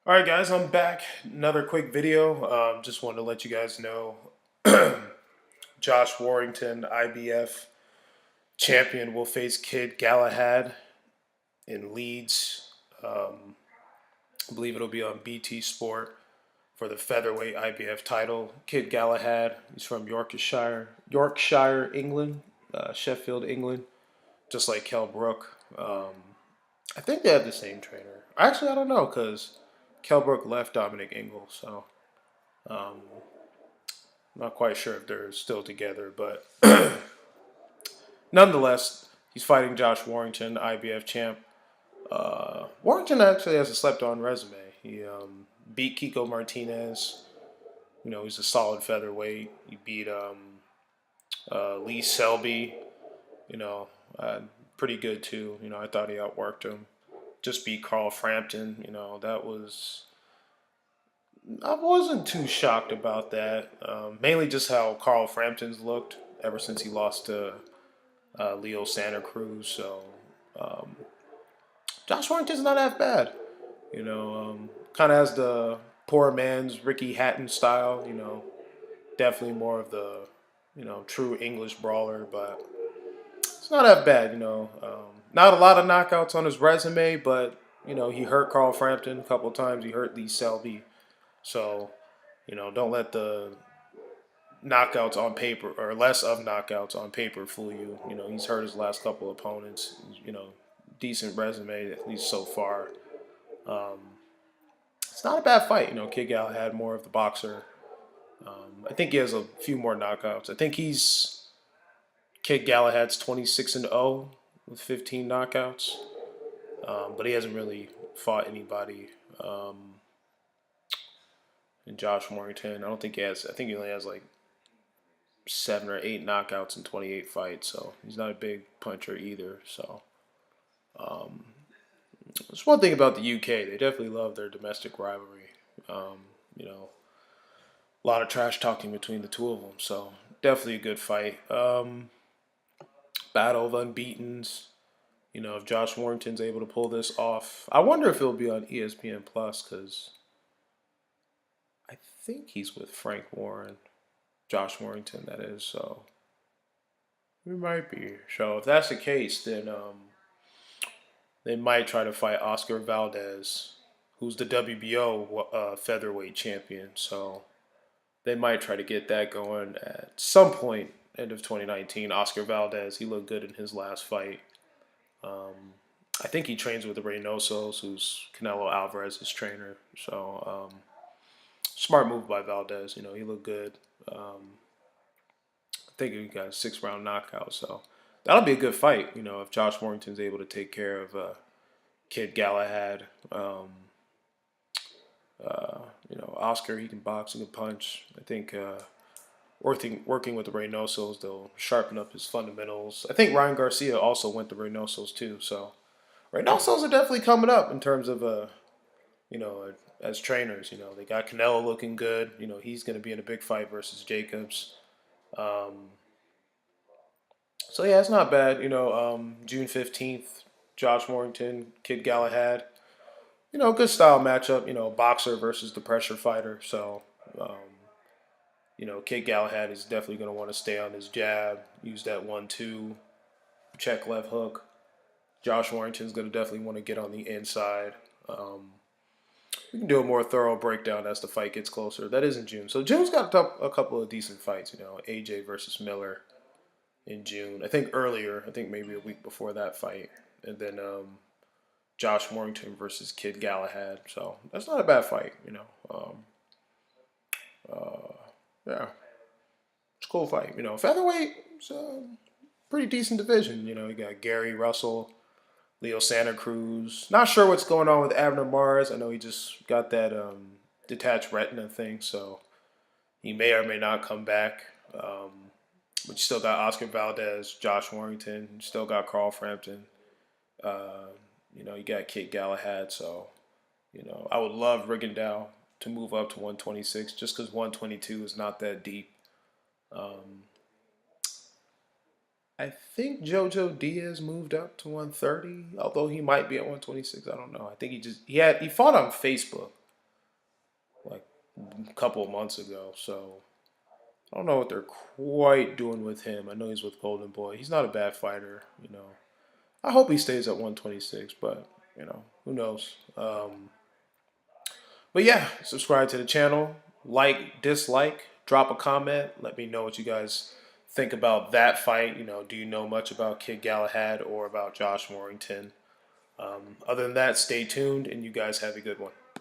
All right, guys, I'm back. Another quick video. Just wanted to let you guys know Josh Warrington, IBF champion, will face Kid Galahad in Leeds. I believe it'll be on BT Sport for the featherweight IBF title. Kid Galahad, he's from Yorkshire, England, Sheffield, England, just like Kell Brook. I think they have the same trainer. Actually, I don't know because Kell Brook left Dominic Ingle, so um, not quite sure if they're still together, but nonetheless, he's fighting Josh Warrington, IBF champ. Warrington actually has a slept-on resume. He beat Kiko Martinez. You know, he's a solid featherweight. He beat Lee Selby. You know, pretty good too. You know, I thought he outworked him. Just beat Carl Frampton. You know, that was. I wasn't too shocked about that. Mainly just how Carl Frampton's looked ever since he lost to Leo Santa Cruz. So um, Josh Warrington's not that bad. You know, kind of has the poor man's Ricky Hatton style. You know, definitely more of the true English brawler, but it's not that bad. Not a lot of knockouts on his resume, but he hurt Carl Frampton a couple of times. He hurt Lee Selby. So don't let the knockouts on paper or less of knockouts on paper fool you. You know, he's hurt his last couple opponents. Decent resume at least so far. Um, it's not a bad fight. Kid Galahad more of the boxer. I think he has a few more knockouts. I think Kid Galahad's 26-0 with 15 knockouts, but he hasn't really fought anybody. And Josh Warrington, I don't think he has. I think he only has like 7 or 8 knockouts in 28 fights, so he's not a big puncher either. So that's one thing about the UK. They definitely love their domestic rivalry. Um, you know, a lot of trash talking between the two of them. So definitely a good fight. Battle of Unbeatens. If Josh Warrington's able to pull this off, I wonder if it'll be on ESPN Plus because I think he's with Frank Warren, Josh Warrington, that is. So we might be. So if that's the case, then they might try to fight Oscar Valdez, who's the WBO featherweight champion. So they might try to get that going at some point end of 2019. Oscar Valdez, he looked good in his last fight. I think he trains with the Reynosos, who's Canelo Alvarez's trainer. So smart move by Valdez. He looked good. I think he got a 6 round knockout. So that'll be a good fight. If Josh Warrington's able to take care of Kid Galahad. Oscar, he can box, he can punch. I think working with the Reynosos, they'll sharpen up his fundamentals. I think Ryan Garcia also went to Reynosos too. So Reynosos are definitely coming up in terms of as trainers. They got Canelo looking good. He's going to be in a big fight versus Jacobs. Um, so yeah, it's not bad. June 15th, Josh Warrington, Kid Galahad. Good style matchup. Boxer versus the pressure fighter. So um, Kid Galahad is definitely going to want to stay on his jab, use that 1-2, check left hook. Josh Warrington's going to definitely want to get on the inside. We can do a more thorough breakdown as the fight gets closer. That is in June. So June's got a couple of decent fights. AJ versus Miller in June. I think earlier. I think maybe a week before that fight. And then Josh Warrington versus Kid Galahad. So that's not a bad fight. Yeah, it's a cool fight. Featherweight, it's a pretty decent division. You got Gary Russell, Leo Santa Cruz. Not sure what's going on with Abner Mars. I know he just got that detached retina thing, so he may or may not come back. But you still got Oscar Valdez, Josh Warrington. You still got Carl Frampton. Uh, you got Kid Galahad. So, I would love Rigondeaux to move up to 126 just because 122 is not that deep. Um, I think JoJo Diaz moved up to 130, although he might be at 126. I don't know. I think he fought on Facebook. a couple of months ago. So I don't know what they're quite doing with him. I know he's with Golden Boy. He's not a bad fighter, you know. I hope he stays at 126, but you know, who knows? But yeah, subscribe to the channel, like, dislike, drop a comment. Let me know what you guys think about that fight. You know, do you know much about Kid Galahad or about Josh Warrington? Other than that, stay tuned, and you guys have a good one.